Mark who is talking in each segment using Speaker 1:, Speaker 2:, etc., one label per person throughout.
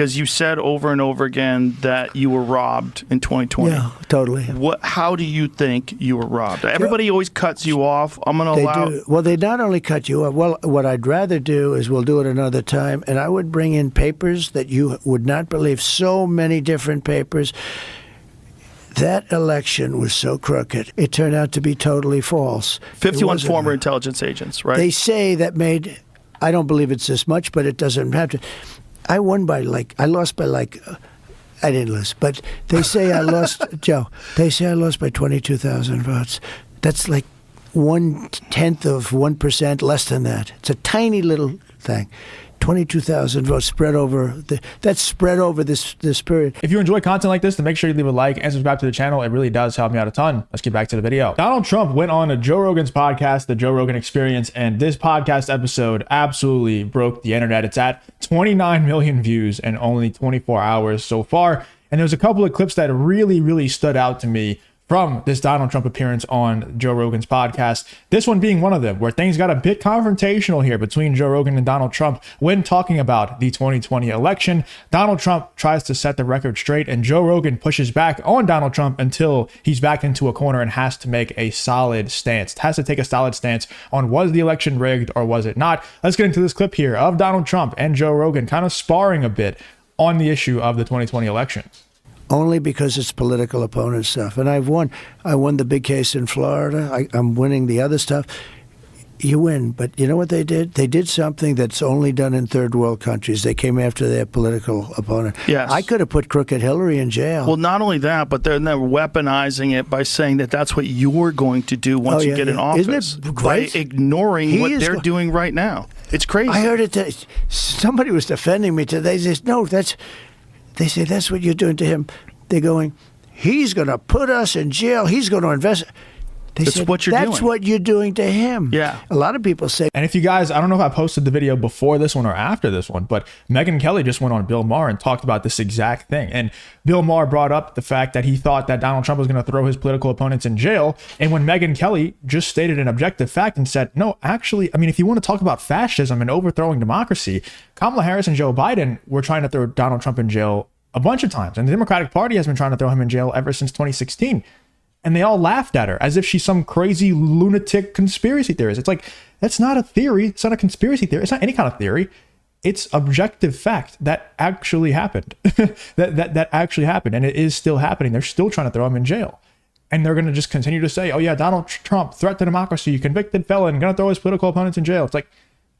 Speaker 1: because you said over and over again that you were robbed in 2020.
Speaker 2: Yeah, totally.
Speaker 1: How do you think you were robbed? Everybody always cuts you off. I'm going to allow...
Speaker 2: Well, they not only cut you off. Well, what I'd rather do is we'll do it another time, and I would bring in papers that you would not believe. So many different papers. That election was so crooked. It turned out to be totally false.
Speaker 1: 51 former intelligence agents, right?
Speaker 2: They say that made... I don't believe it's this much, but it doesn't have to. I won by I lost by I didn't lose, but they say I lost, Joe, they say I lost by 22,000 votes. That's like 1/10 of 1%, less than that. It's a tiny little thing. 22,000 votes spread over this period.
Speaker 3: If you enjoy content like this, then make sure you leave a like and subscribe to the channel. It really does help me out a ton. Let's get back to the video. Donald Trump went on a Joe Rogan's podcast, The Joe Rogan Experience, and this podcast episode absolutely broke the internet. It's at 29 million views in only 24 hours so far. And there's a couple of clips that really stood out to me from this Donald Trump appearance on Joe Rogan's podcast. This one being one of them, where things got a bit confrontational here between Joe Rogan and Donald Trump when talking about the 2020 election. Donald Trump tries to set the record straight, and Joe Rogan pushes back on Donald Trump until he's backed into a corner and has to make a solid stance. Has to take a solid stance on, was the election rigged or was it not? Let's get into this clip here of Donald Trump and Joe Rogan kind of sparring a bit on the issue of the 2020 election.
Speaker 2: Only because it's political opponent stuff. And I've won. I won the big case in Florida. I'm winning the other stuff. You win. But you know what they did? They did something that's only done in third world countries. They came after their political opponent.
Speaker 1: Yes.
Speaker 2: I could have put crooked Hillary in jail.
Speaker 1: Well, not only that, but they're weaponizing it by saying that that's what you're going to do once you get in office.
Speaker 2: Isn't it great?
Speaker 1: By ignoring what they're doing right now. It's crazy.
Speaker 2: I heard it. Somebody was defending me today. They said, no, they say, that's what you're doing to him. They're going, he's going to put us in jail. He's going to invest. That's what you're doing to him.
Speaker 1: Yeah.
Speaker 2: A lot of people say.
Speaker 3: And if you guys, I don't know if I posted the video before this one or after this one, but Megyn Kelly just went on Bill Maher and talked about this exact thing. And Bill Maher brought up the fact that he thought that Donald Trump was going to throw his political opponents in jail. And when Megyn Kelly just stated an objective fact and said, no, actually, I mean, if you want to talk about fascism and overthrowing democracy, Kamala Harris and Joe Biden were trying to throw Donald Trump in jail a bunch of times. And the Democratic Party has been trying to throw him in jail ever since 2016. And they all laughed at her as if she's some crazy lunatic conspiracy theorist. It's like, that's not a theory. It's not a conspiracy theory. It's not any kind of theory. It's objective fact that actually happened. that actually happened. And it is still happening. They're still trying to throw him in jail. And they're going to just continue to say, oh yeah, Donald Trump, threat to democracy, convicted felon, going to throw his political opponents in jail. It's like,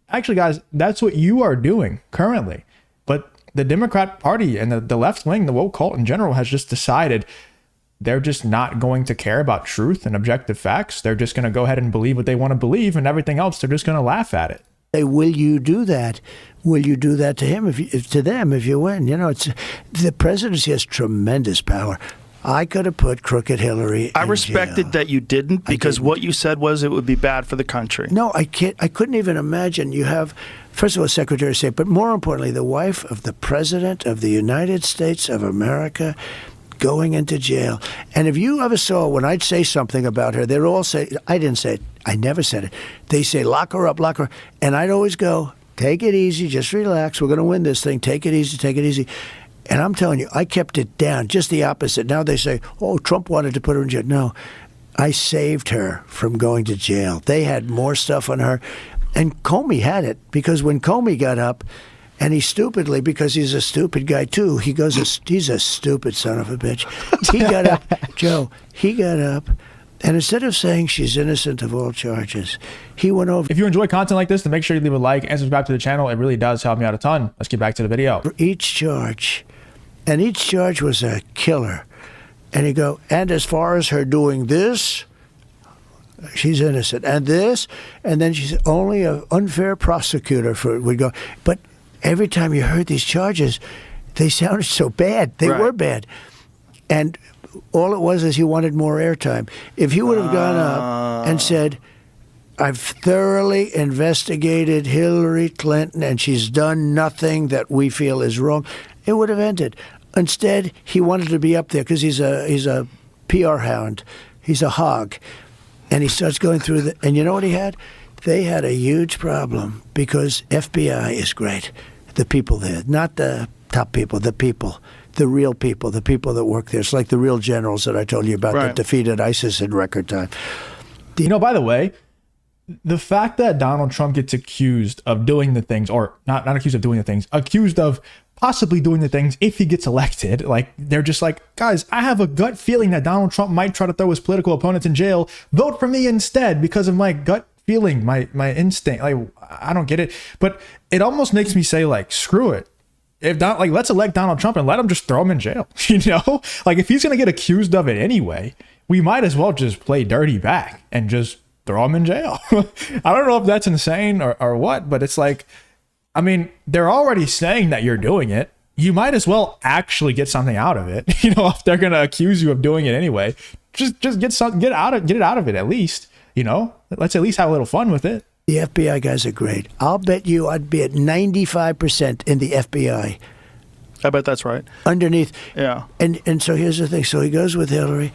Speaker 3: actually, guys, that's what you are doing currently. But the Democrat Party and the left wing, the woke cult in general, has just decided they're just not going to care about truth and objective facts. They're just going to go ahead and believe what they want to believe, and everything else, they're just going to laugh at it.
Speaker 2: Will you do that? Will you do that to him? To them, if you win? You know, the presidency has tremendous power. I could have put crooked Hillary.
Speaker 1: I respected that you didn't, because what you said was it would be bad for the country.
Speaker 2: No, I can't. I couldn't even imagine. You have, first of all, Secretary of State, but more importantly, the wife of the President of the United States of America going into jail. And if you ever saw when I'd say something about her, they'd all say, I didn't say it. I never said it. They say, lock her up, lock her up. And I'd always go, take it easy, just relax. We're going to win this thing. Take it easy, take it easy. And I'm telling you, I kept it down, just the opposite. Now they say, oh, Trump wanted to put her in jail. No, I saved her from going to jail. They had more stuff on her. And Comey had it, because when Comey got up, and he stupidly, because he's a stupid guy too, he goes, he's a stupid son of a bitch. He got up, Joe, he got up, and instead of saying she's innocent of all charges, he went over.
Speaker 3: If you enjoy content like this, then make sure you leave a like and subscribe to the channel. It really does help me out a ton. Let's get back to the video.
Speaker 2: Each charge, and each charge was a killer. And he'd go, and as far as her doing this, she's innocent. And this, and then she's only an unfair prosecutor for it would go. But every time you heard these charges, they sounded so bad. They were bad. And all it was is he wanted more airtime. If he would have gone up and said, I've thoroughly investigated Hillary Clinton and she's done nothing that we feel is wrong, it would have ended. Instead, he wanted to be up there because he's a PR hound. He's a hog. And he starts going through and you know what he had? They had a huge problem because FBI is great. The people there, not the top people, the real people, the people that work there. It's like the real generals that I told you about that defeated ISIS in record time.
Speaker 3: You know, by the way, the fact that Donald Trump gets accused of doing the things, or not accused of doing the things, accused of possibly doing the things if he gets elected, like they're just like, guys, I have a gut feeling that Donald Trump might try to throw his political opponents in jail. Vote for me instead because of my gut feeling, my instinct. Like, I don't get it, but it almost makes me say, like, screw it. If let's elect Donald Trump and let him just throw him in jail. You know, like if he's gonna get accused of it anyway, we might as well just play dirty back and just throw him in jail. I don't know if that's insane or what, but it's like, I mean, they're already saying that you're doing it. You might as well actually get something out of it. You know, if they're going to accuse you of doing it anyway, just get it out of it at least. You know, let's at least have a little fun with it.
Speaker 2: The FBI guys are great. I'll bet you I'd be at 95% in the FBI.
Speaker 1: I bet that's right.
Speaker 2: Underneath.
Speaker 1: Yeah.
Speaker 2: And so here's the thing. So he goes with Hillary,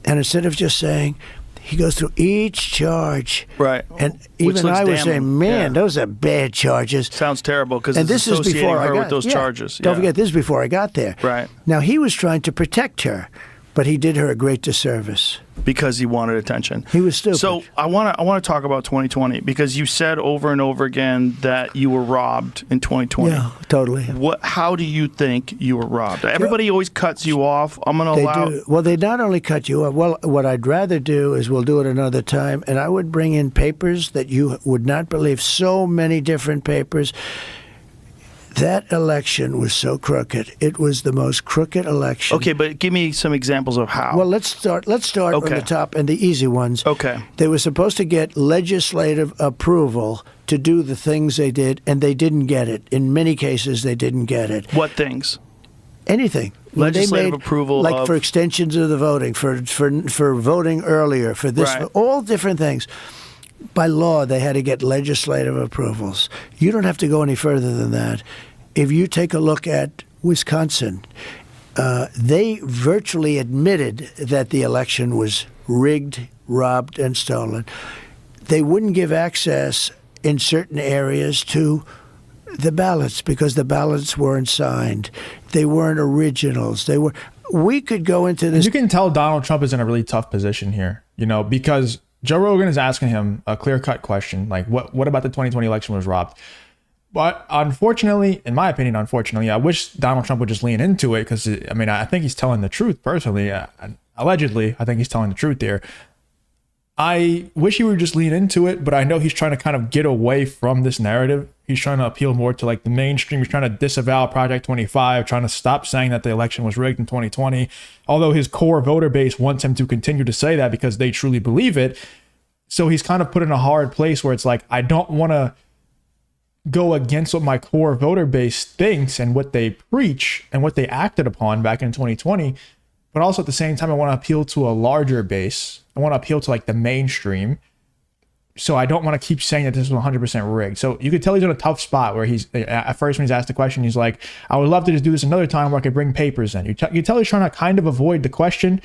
Speaker 2: and instead of just saying, he goes through each charge.
Speaker 1: Right.
Speaker 2: And even I was saying, man, those are bad charges.
Speaker 1: Sounds terrible because
Speaker 2: this is before I got
Speaker 1: with those charges.
Speaker 2: Don't forget, this is before I got there.
Speaker 1: Right.
Speaker 2: Now, he was trying to protect her, but he did her a great disservice.
Speaker 1: Because he wanted attention.
Speaker 2: He was stupid.
Speaker 1: So I want to talk about 2020 because you said over and over again that you were robbed in 2020.
Speaker 2: Yeah, totally.
Speaker 1: How do you think you were robbed? Everybody always cuts you off. I'm going to allow.
Speaker 2: Well, they not only cut you off. Well, what I'd rather do is we'll do it another time, and I would bring in papers that you would not believe. So many different papers. That election was so crooked. It was the most crooked election.
Speaker 1: Okay, but give me some examples of how.
Speaker 2: Well, let's start on the top and the easy ones.
Speaker 1: Okay.
Speaker 2: They were supposed to get legislative approval to do the things they did, and they didn't get it. In many cases, they didn't get it.
Speaker 1: What things?
Speaker 2: Anything.
Speaker 1: Legislative approval
Speaker 2: like for extensions of the voting, for voting earlier, for this, for all different things. By law, they had to get legislative approvals. You don't have to go any further than that. If you take a look at Wisconsin, they virtually admitted that the election was rigged, robbed, and stolen. They wouldn't give access in certain areas to the ballots because the ballots weren't signed. They weren't originals. We could go into this.
Speaker 3: You can tell Donald Trump is in a really tough position here, you know, because Joe Rogan is asking him a clear-cut question, like, what about the 2020 election was robbed? But unfortunately, in my opinion, I wish Donald Trump would just lean into it because, I mean, I think he's telling the truth personally. Allegedly, I think he's telling the truth there. I wish he would just lean into it, but I know he's trying to kind of get away from this narrative. He's trying to appeal more to like the mainstream. He's trying to disavow Project 25, trying to stop saying that the election was rigged in 2020. Although his core voter base wants him to continue to say that because they truly believe it. So he's kind of put in a hard place where it's like, I don't want to go against what my core voter base thinks and what they preach and what they acted upon back in 2020. But also at the same time, I want to appeal to a larger base. I want to appeal to like the mainstream. So I don't want to keep saying that this was 100% rigged. So you could tell he's in a tough spot where he's at first when he's asked the question, he's like, I would love to just do this another time where I could bring papers in. You tell he's trying to kind of avoid the question.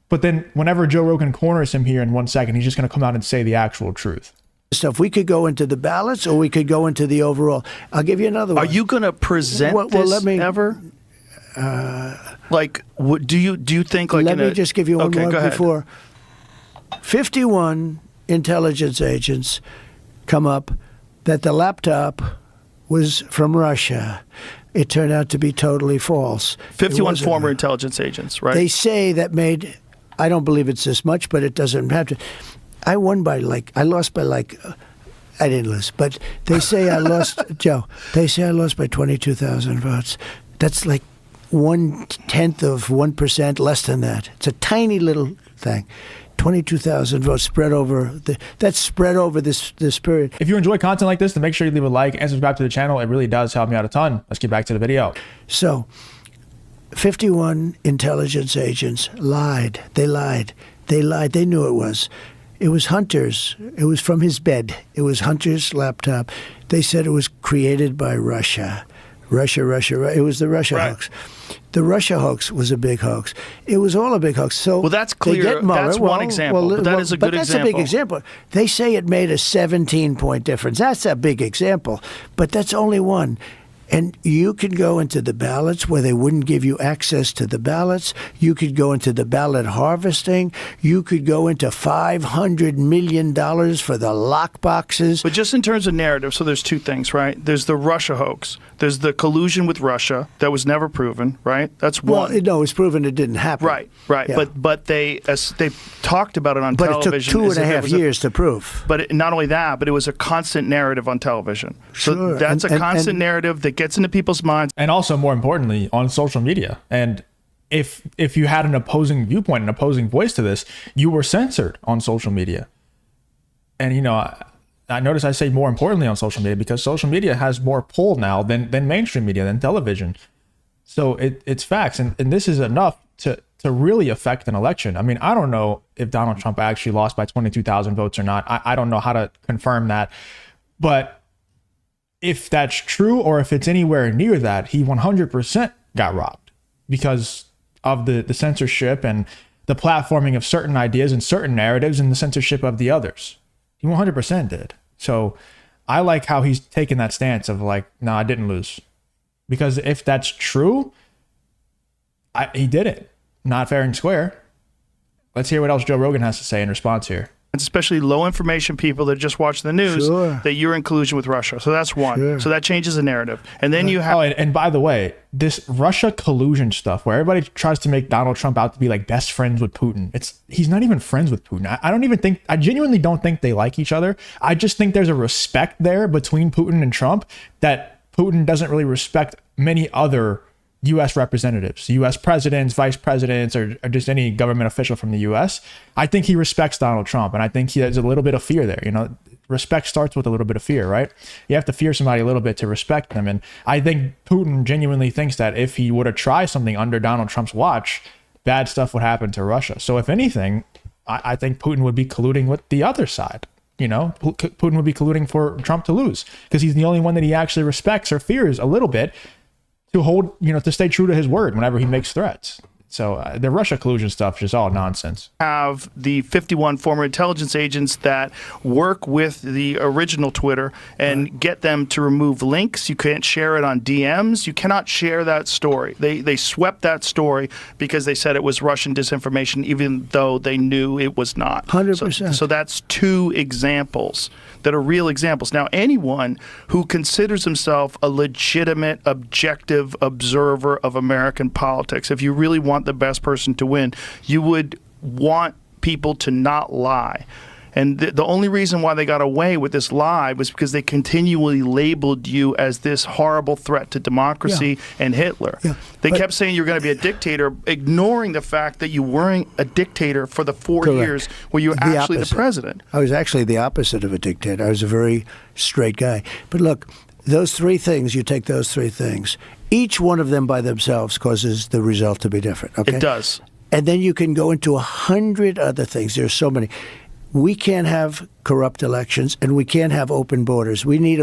Speaker 3: But then whenever Joe Rogan corners him here in 1 second, he's just going to come out and say the actual truth.
Speaker 2: Stuff. We could go into the ballots or we could go into the overall. I'll give you another one.
Speaker 1: Are you going to present this ever? Do you think like?
Speaker 2: Let me just give you one more
Speaker 1: go ahead.
Speaker 2: Before. 51 intelligence agents come up that the laptop was from Russia. It turned out to be totally false.
Speaker 1: 51 former intelligence agents, right?
Speaker 2: They say that made. I don't believe it's this much, but it doesn't have to. I lost by I didn't lose, but they say I lost, Joe, they say I lost by 22,000 votes. That's like 1/10 of 1%, less than that. It's a tiny little thing. 22,000 votes spread over this period.
Speaker 3: If you enjoy content like this, then make sure you leave a like and subscribe to the channel. It really does help me out a ton. Let's get back to the video.
Speaker 2: So, 51 intelligence agents lied. They lied. They knew it was. It was Hunter's. It was from his bed. It was Hunter's laptop. They said it was created by Russia. Russia. It was the Russia hoax. The Russia hoax was a big hoax. It was all a big hoax. So
Speaker 1: well, that's clear. That's one example. But that is a good example.
Speaker 2: That's a big example. They say it made a 17-point difference. That's a big example. But that's only one. And you could go into the ballots where they wouldn't give you access to the ballots. You could go into the ballot harvesting. You could go into $500 million for the lock boxes.
Speaker 1: But just in terms of narrative, so there's two things, right? There's the Russia hoax. There's the collusion with Russia that was never proven, right? That's one.
Speaker 2: Well, no, it's proven it didn't happen.
Speaker 1: Right. Yeah. But they talked about it on television.
Speaker 2: But it took 2.5 years to prove.
Speaker 1: But not only that, but it was a constant narrative on television. So
Speaker 2: Sure.
Speaker 1: that's a constant narrative that gets into people's minds.
Speaker 3: And also, more importantly, on social media. And if you had an opposing viewpoint, an opposing voice to this, you were censored on social media. And, you know, I notice I say more importantly on social media because social media has more pull now than mainstream media, than television. So it's facts. And this is enough to really affect an election. I mean, I don't know if Donald Trump actually lost by 22,000 votes or not. I don't know how to confirm that. But if that's true, or if it's anywhere near that, he 100% got robbed because of the censorship and the platforming of certain ideas and certain narratives and the censorship of the others. He 100% did. So I like how he's taken that stance of like, no, I didn't lose. Because if that's true, he did it. Not fair and square. Let's hear what else Joe Rogan has to say in response here.
Speaker 1: Especially low information people that just watch the news,
Speaker 2: Sure.
Speaker 1: that you're in collusion with Russia. So that's one.
Speaker 2: Sure.
Speaker 1: So that changes the narrative. And then you have...
Speaker 3: Oh, and by the way, this Russia collusion stuff where everybody tries to make Donald Trump out to be like best friends with Putin. He's not even friends with Putin. I genuinely don't think they like each other. I just think there's a respect there between Putin and Trump that Putin doesn't really respect many other U.S. representatives, U.S. presidents, vice presidents, or just any government official from the U.S. I think he respects Donald Trump, and I think he has a little bit of fear there. You know, respect starts with a little bit of fear, right? You have to fear somebody a little bit to respect them, and I think Putin genuinely thinks that if he were to try something under Donald Trump's watch, bad stuff would happen to Russia. So if anything, I think Putin would be colluding with the other side. You know, Putin would be colluding for Trump to lose because he's the only one that he actually respects or fears a little bit, to hold, you know, to stay true to his word whenever he makes threats. So the Russia collusion stuff is just all nonsense.
Speaker 1: Have the 51 former intelligence agents that work with the original Twitter and get them to remove links. You can't share it on DMs. You cannot share that story. They swept that story because they said it was Russian disinformation, even though they knew it was not.
Speaker 2: 100%.
Speaker 1: So that's two examples that are real examples. Now, anyone who considers himself a legitimate, objective observer of American politics, if you really want the best person to win, you would want people to not lie. And the only reason why they got away with this lie was because they continually labeled you as this horrible threat to democracy and Hitler.
Speaker 2: Yeah.
Speaker 1: They kept saying you're going to be a dictator, ignoring the fact that you weren't a dictator for the 4
Speaker 2: Correct.
Speaker 1: years where you were actually the
Speaker 2: opposite.
Speaker 1: president.
Speaker 2: I was actually the opposite of a dictator. I was a very straight guy. But look, those three things, you take those three things, each one of them by themselves causes the result to be different. Okay?
Speaker 1: It does.
Speaker 2: And then you can go into 100 other things. There's so many. We can't have corrupt elections, and we can't have open borders. You need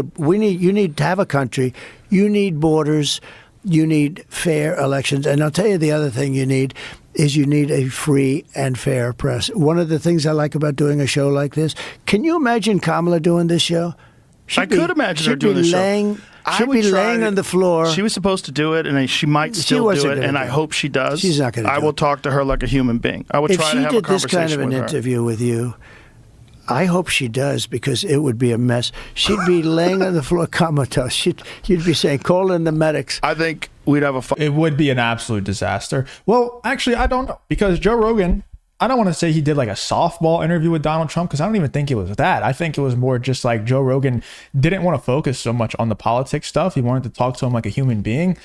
Speaker 2: to have a country. You need borders. You need fair elections. And I'll tell you the other thing you need is you need a free and fair press. One of the things I like about doing a show like this, can you imagine Kamala doing this show?
Speaker 1: I could imagine her doing this show.
Speaker 2: She'd be laying on the floor.
Speaker 1: She was supposed to do it, and she might still do it, and I hope she does.
Speaker 2: She's not going to do it.
Speaker 1: I will talk to her like a human being. I will try to have a conversation with her.
Speaker 2: If she did this kind of an interview with you, I hope she does, because it would be a mess. She'd be laying on the floor comatose. You'd be saying, call in the medics.
Speaker 1: I think we'd have a
Speaker 3: It would be an absolute disaster. Well, actually, I don't know, because Joe Rogan, I don't want to say he did like a softball interview with Donald Trump, because I don't even think it was that. I think it was more just like Joe Rogan didn't want to focus so much on the politics stuff. He wanted to talk to him like a human being.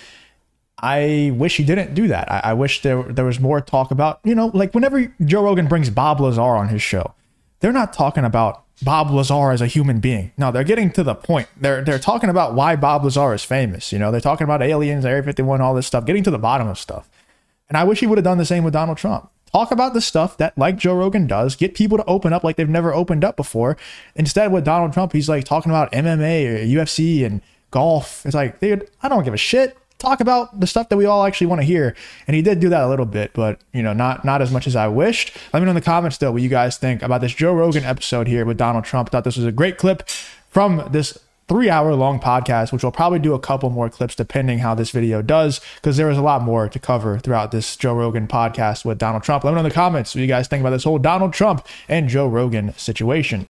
Speaker 3: I wish he didn't do that. I wish there was more talk about, like whenever Joe Rogan brings Bob Lazar on his show, they're not talking about Bob Lazar as a human being. No, they're getting to the point. They're talking about why Bob Lazar is famous. They're talking about aliens, Area 51, all this stuff, getting to the bottom of stuff. And I wish he would have done the same with Donald Trump. Talk about the stuff that, like Joe Rogan does, get people to open up like they've never opened up before. Instead, with Donald Trump, he's like talking about MMA or UFC and golf. It's like, dude, I don't give a shit. Talk about the stuff that we all actually want to hear. And he did do that a little bit, but not as much as I wished. Let me know in the comments though what you guys think about this Joe Rogan episode here with Donald Trump. I thought this was a great clip from this 3-hour-long podcast, which we'll probably do a couple more clips depending how this video does, because there was a lot more to cover throughout this Joe Rogan podcast with Donald Trump. Let me know in the comments what you guys think about this whole Donald Trump and Joe Rogan situation.